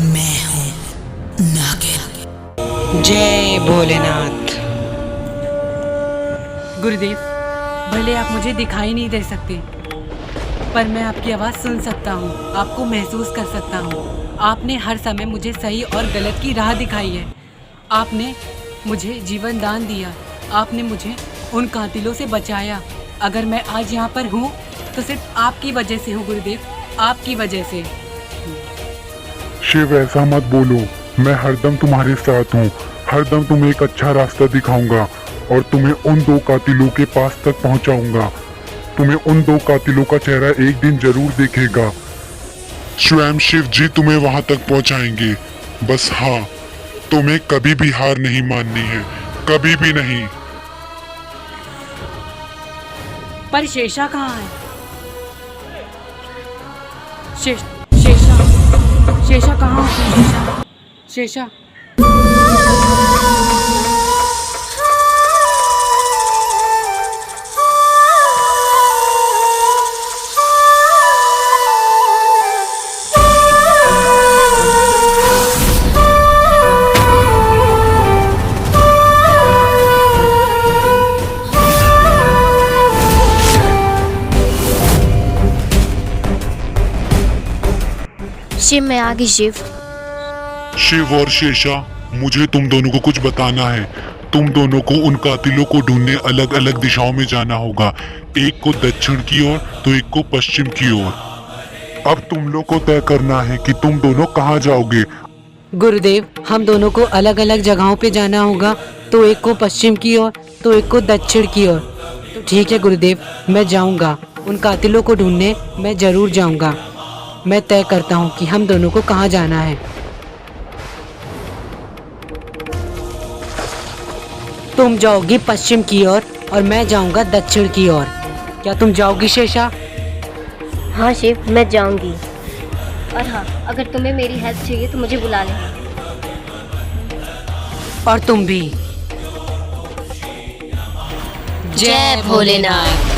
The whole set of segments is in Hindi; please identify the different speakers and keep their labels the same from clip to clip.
Speaker 1: मैं हूँ नागिन। जय भोलेनाथ।
Speaker 2: गुरुदेव, भले आप मुझे दिखाई नहीं दे सकते, पर मैं आपकी आवाज़ सुन सकता हूँ, आपको महसूस कर सकता हूँ। आपने हर समय मुझे सही और गलत की राह दिखाई है। आपने मुझे जीवन दान दिया, आपने मुझे उन कातिलों से बचाया। अगर मैं आज यहाँ पर हूँ तो सिर्फ आपकी वजह से हूँ गुरुदेव, आपकी वजह से।
Speaker 3: शिव, ऐसा मत बोलो। मैं हरदम तुम्हारे साथ हूँ, हरदम तुम्हें एक अच्छा रास्ता दिखाऊंगा और तुम्हें उन दो कातिलों के पास तक पहुँचाऊंगा। तुम्हें उन दो कातिलों का चेहरा एक दिन जरूर दिखेगा। स्वयं शिव जी तुम्हें वहां तक पहुंचाएंगे। बस हाँ, तुम्हें कभी भी हार नहीं माननी है, कभी भी नहीं।
Speaker 2: पर शेषा कहाँ है? शेषा शेषा कहाँ होती है? शेषा
Speaker 4: शिव, मैं आ गई। शिव
Speaker 3: शिव और शेषा, मुझे तुम दोनों को कुछ बताना है। तुम दोनों को उन कातिलों को ढूंढने अलग अलग दिशाओं में जाना होगा। एक को दक्षिण की ओर तो एक को पश्चिम की ओर। अब तुम लोग को तय करना है कि तुम दोनों कहाँ जाओगे।
Speaker 2: गुरुदेव, हम दोनों को अलग अलग जगहों पे जाना होगा, तो एक को पश्चिम की ओर तो एक को दक्षिण की ओर। तो ठीक है गुरुदेव, मैं जाऊंगा उन कातिलों को ढूंढने, मैं जरूर जाऊंगा। मैं तय करता हूँ कि हम दोनों को कहाँ जाना है। तुम जाओगी पश्चिम की ओर और मैं जाऊंगा दक्षिण की ओर। क्या तुम जाओगी शेषा?
Speaker 4: हाँ शिव, मैं जाऊंगी। और हाँ, अगर तुम्हें मेरी हेल्प चाहिए तो मुझे बुला लेना।
Speaker 2: और तुम भी।
Speaker 4: जय भोलेनाथ।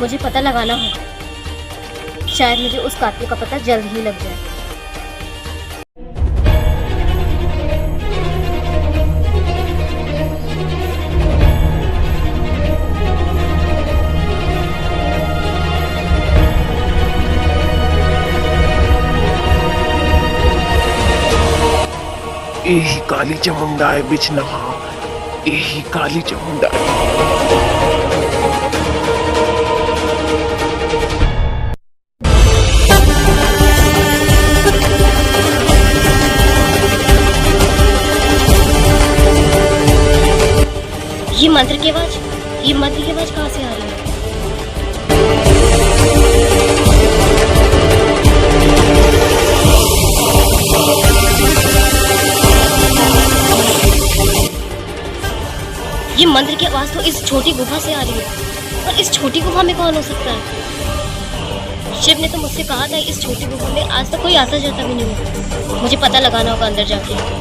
Speaker 4: मुझे पता लगाना होगा, शायद मुझे उस कातिल का पता जल्द ही लग जाए।
Speaker 5: यही काली चामुंडा है बिचनवा, यही काली चामुंडा है।
Speaker 4: ये मंत्र की आवाज कहाँ से आ रही है? ये मंत्र की आवाज तो इस छोटी गुफा से आ रही है, और इस छोटी गुफा में कौन हो सकता है? शिव ने तो मुझसे कहा था इस छोटी गुफा में आज तक कोई आता जाता भी नहीं है। मुझे पता लगाना होगा अंदर जाके।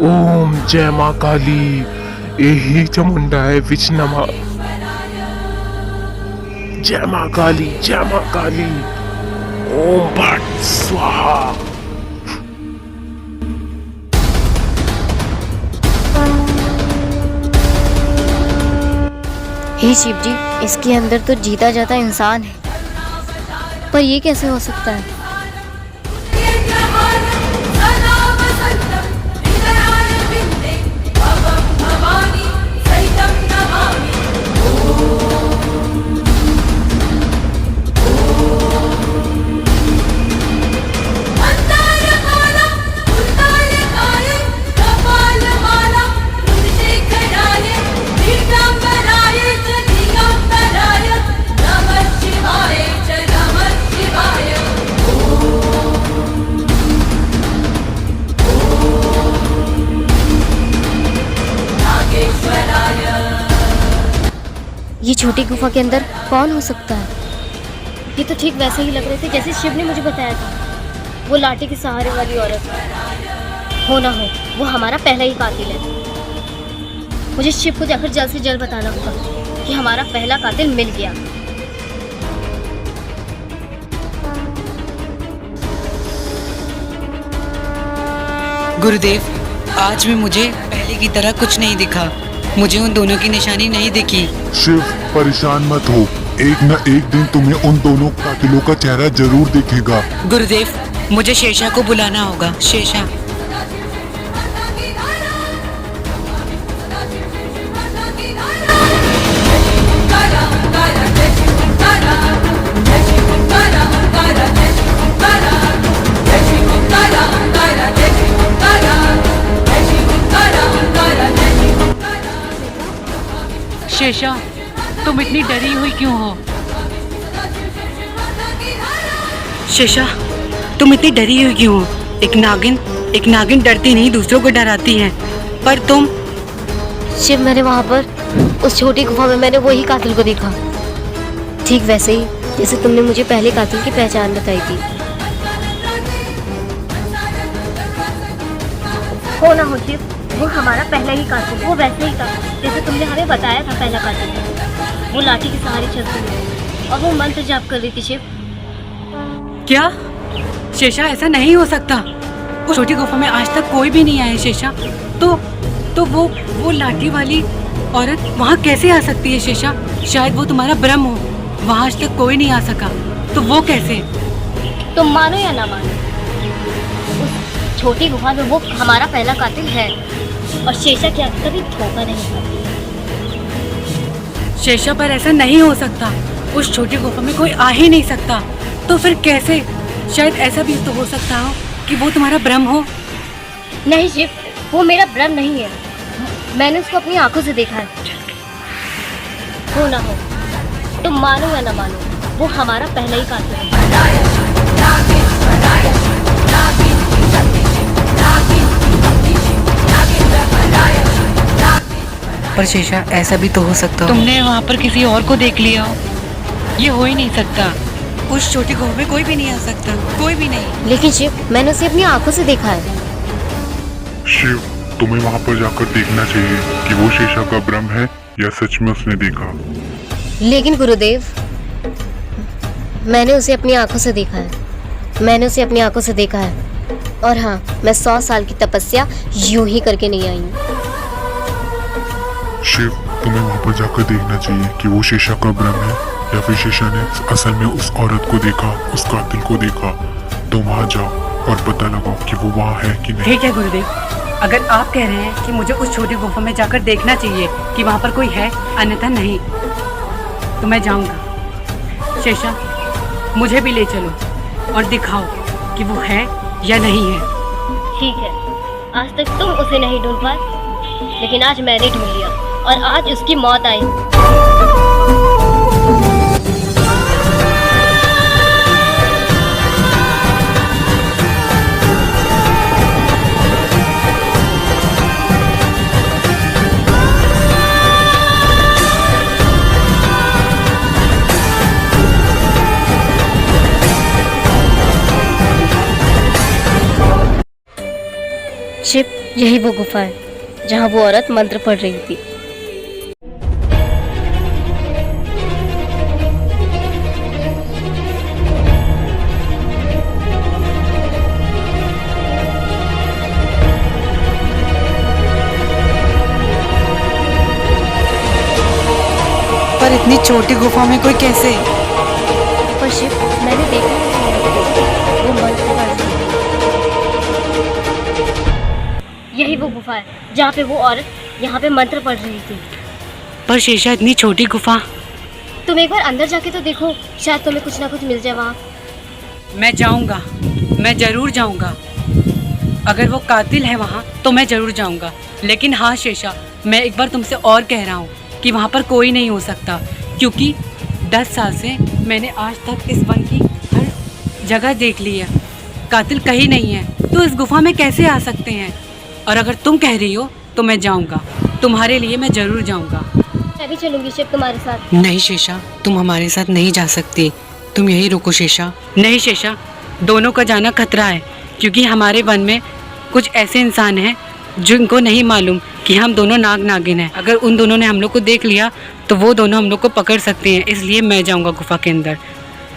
Speaker 5: ओम जय माँ काली, यही चामुंडा है बिचनवा। जय माँ काली, जय माँ काली। ओम भट स्वाहा।
Speaker 4: हे शिव जी, इसके अंदर तो जीता जाता इंसान है, पर ये कैसे हो सकता है? ये छोटी गुफा के अंदर कौन हो सकता है? ये तो ठीक वैसे ही लग रहे थे जैसे शिव ने मुझे बताया था। वो लाठी के सहारे वाली औरत हो ना हो वो हमारा पहला ही कातिल है। मुझे शिव को जाकर जल्द से जल्द बताना होगा कि हमारा पहला कातिल मिल गया।
Speaker 1: गुरुदेव, आज भी मुझे पहले की तरह कुछ नहीं दिखा। मुझे उन दोनों की निशानी नहीं दिखी।
Speaker 3: शिव, परेशान मत हो, एक न एक दिन तुम्हें उन दोनों कातिलों का चेहरा जरूर दिखेगा।
Speaker 1: गुरुदेव, मुझे शेषा को बुलाना होगा। शेषा।
Speaker 2: शेषा, तुम इतनी डरी हुई क्यों हो? शेषा, तुम इतनी डरी हुई क्यों हो? एक नागिन डरती नहीं, दूसरों को डराती है। पर तुम...
Speaker 4: शिव, मैंने वहाँ पर उस छोटी गुफा में मैंने वही कातिल को देखा, ठीक वैसे ही जैसे तुमने मुझे पहले कातिल की पहचान बताई थी। हो ना हो शिव, वो हमारा पहला ही कातिल, वो वैसे ही था जैसे तुमने हमें बताया था पहला कातिल। वो लाठी के सहारे चलती थी और वो मंत्र जाप कर रही थी। शिव,
Speaker 2: क्या? शेषा, ऐसा नहीं हो सकता। उस छोटी गुफा में आज तक कोई भी नहीं आया शेषा। तो वो लाठी वाली औरत वहाँ कैसे आ सकती है शेषा? शायद वो तुम्हारा भ्रम हो। वहाँ आज तक कोई नहीं आ सका, तो वो कैसे?
Speaker 4: तुम मानो या ना मानो, उस छोटी गुफा में वो हमारा पहला कातिल है और शेषा के आगे कभी धोखा नहीं था।
Speaker 2: शेषा, पर ऐसा नहीं हो सकता। उस छोटी गुफा में कोई आ ही नहीं सकता, तो फिर कैसे? शायद ऐसा भी तो हो सकता हो कि वो तुम्हारा भ्रम हो।
Speaker 4: नहीं शिव, वो मेरा भ्रम नहीं है, मैंने उसको अपनी आंखों से देखा है। हो ना हो, तुम मानो या ना मानो, वो हमारा पहला ही कातिल है।
Speaker 1: पर शेषा, ऐसा भी तो हो सकता हो
Speaker 2: तुमने वहाँ पर किसी और को देख लिया हो। ये हो ही नहीं सकता।
Speaker 1: उस छोटी गुफा में कोई भी नहीं आ सकता, कोई भी नहीं।
Speaker 4: लेकिन शिव, मैंने उसे अपनी आंखों से देखा है।
Speaker 3: शिव, तुम्हें वहाँ पर जाकर देखना चाहिए कि वो शेषा का भ्रम है या सच में उसने देखा।
Speaker 4: लेकिन गुरुदेव, मैंने उसे अपनी आंखों से देखा है, मैंने उसे अपनी आंखों से देखा है। और हाँ, मैं 100 साल की तपस्या यूं ही करके नहीं आई हूँ।
Speaker 3: शिव, तुम्हें वहाँ पर जाकर देखना चाहिए कि वो शेषा का भ्रम है या फिर शेषा ने असल में उस औरत को देखा, उस कातिल को देखा। तो वहाँ जाओ और पता लगाओ कि वो वहाँ है कि नहीं।
Speaker 2: ठीक है गुरुदेव, अगर आप कह रहे हैं कि मुझे उस छोटी गुफा में जाकर देखना चाहिए कि वहाँ पर कोई है, अन्यथा नहीं, तो मैं जाऊँगा। शेषा, मुझे भी ले चलो और दिखाओ कि वो है या नहीं है।
Speaker 4: ठीक है, आज तक तुम उसे नहीं ढूंढ पाए, लेकिन आज मैंने ढूंढ लिया और आज उसकी मौत आई। शिव, यही वो गुफा है जहाँ वो औरत मंत्र पढ़ रही थी।
Speaker 1: पर इतनी छोटी गुफा में कोई कैसे?
Speaker 4: पर शिव, मैंने देखा वो मंत्र पढ़ रही थी। यही वो गुफा है जहाँ पे वो औरत यहाँ पे मंत्र पढ़ रही थी।
Speaker 2: पर शेषा, इतनी छोटी गुफा।
Speaker 4: तुम एक बार अंदर जाके तो देखो, शायद तुम्हें कुछ ना कुछ मिल जाए वहाँ।
Speaker 2: मैं जाऊँगा, मैं ज़रूर जाऊँगा। अगर वो कातिल है वहाँ तो मैं ज़रूर जाऊँगा। लेकिन हाँ शेषा, मैं एक बार तुमसे और कह रहा हूँ कि वहाँ पर कोई नहीं हो सकता, क्योंकि 10 साल से मैंने आज तक इस वन की हर जगह देख ली है। कातिल कहीं नहीं है, तो इस गुफा में कैसे आ सकते हैं? और अगर तुम कह रही हो तो मैं जाऊँगा, तुम्हारे लिए मैं ज़रूर जाऊँगा।
Speaker 4: मैं भी चलूंगी शिव तुम्हारे साथ।
Speaker 2: नहीं शेषा, तुम हमारे साथ नहीं जा सकती। तुम यहीं रुको शेषा। नहीं शेषा, दोनों का जाना खतरा है, क्योंकि हमारे वन में कुछ ऐसे इंसान हैं जिनको नहीं मालूम कि हम दोनों नाग नागिन हैं। अगर उन दोनों ने हम लोग को देख लिया तो वो दोनों हम लोग को पकड़ सकते हैं। इसलिए मैं जाऊंगा गुफा के अंदर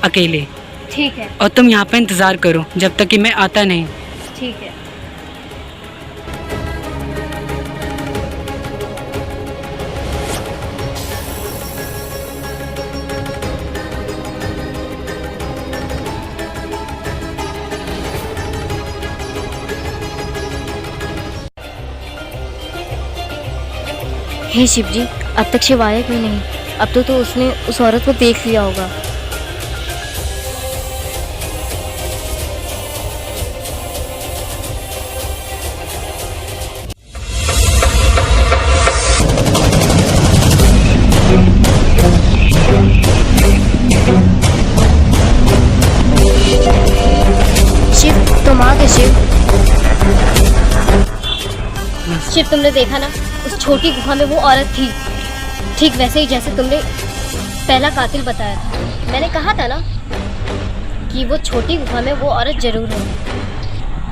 Speaker 2: अकेले,
Speaker 4: ठीक है।
Speaker 2: और तुम यहाँ पे इंतजार करो जब तक कि मैं आता नहीं।
Speaker 4: ठीक है। हे शिव जी, अब तक शिव आया क्यों नहीं? अब तो उसने उस औरत को देख लिया होगा। शिव, तुम आ गए शिव। शिव, तुमने देखा ना, उस छोटी गुफा में वो औरत थी, ठीक वैसे ही जैसे तुमने पहला कातिल बताया था। मैंने कहा था ना कि वो छोटी गुफा में वो औरत जरूर है,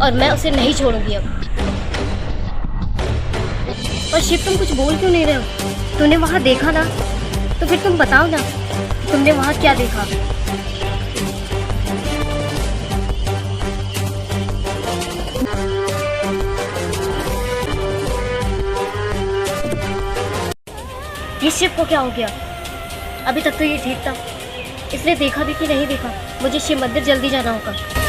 Speaker 4: और मैं उसे नहीं छोड़ूंगी अब। और शिव, तुम कुछ बोल क्यों नहीं रहे हो? तूने वहाँ देखा ना, तो फिर तुम बताओ ना, तुमने वहाँ क्या देखा? ये शिव को क्या हो गया? अभी तक तो ये ठीक था, इसने देखा भी कि नहीं देखा। मुझे शिव मंदिर जल्दी जाना होगा।